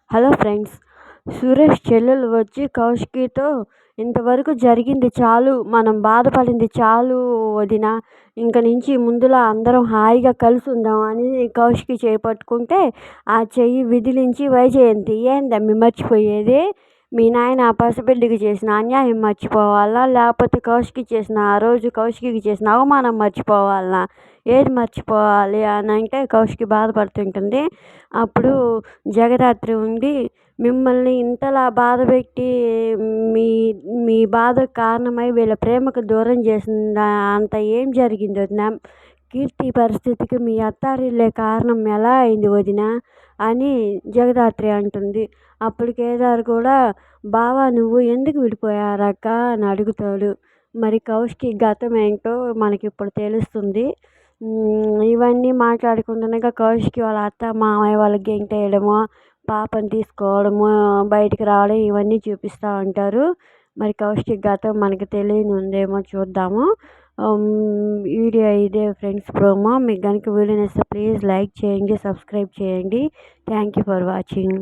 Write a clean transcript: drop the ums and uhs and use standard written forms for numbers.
Hello friends, Suresh చెల్లెలు వచ్చి కౌశికితో ఇంతవరకు జరిగింది చాలు, మనం బాధపడింది చాలు వదిన, ఇంక నుంచి ముందులా అందరం హాయిగా కలిసి ఉందాం అని కౌశికి చేపట్టుకుంటే ఆ చెయ్యి విదిలించి వైజయంతి, ఏందమ్మి మర్చిపోయేది? మీ నాయన ఆ పసిబిడ్డకి చేసిన అన్యాయం మర్చిపోవాలా, లేకపోతే కౌశికి చేసిన ఆ రోజు కౌశికి చేసిన అవమానం మర్చిపోవాలనా? ఏది మర్చిపోవాలి అని అంటే కౌశికి బాధపడుతుంటుంది. అప్పుడు జగదాత్రి ఉండి, మిమ్మల్ని ఇంతలా బాధపెట్టి మీ మీ బాధకు కారణమై వీళ్ళ ప్రేమకు దూరం చేసిన అంత ఏం జరిగింది వదిన? కీర్తి పరిస్థితికి మీ అత్తారిల్లే కారణం ఎలా అయింది వదిన అని జగదాత్రి అంటుంది. అప్పుడు కేదార్ కూడా, బావా నువ్వు ఎందుకు విడిపోయారక్క అని అడుగుతాడు. మరి కౌశికి గతం ఏంటో మనకి ఇప్పుడు తెలుస్తుంది. ఇవన్నీ మాట్లాడుకుంటుండగా కౌశికి వాళ్ళ అత్త మామయ్య వాళ్ళ గెంటేయడము, పాపని తీసుకోవడము, బయటికి రావడం ఇవన్నీ చూపిస్తూ ఉంటారు. మరి కౌశికి గతం మనకి తెలియని ఉందేమో చూద్దాము. వీడియో ఇదే ఫ్రెండ్స్ ప్రోమో. మీకు కనుక వీడియో నచ్చితే ప్లీజ్ లైక్ చేయండి, సబ్స్క్రైబ్ చేయండి. Thank you for watching.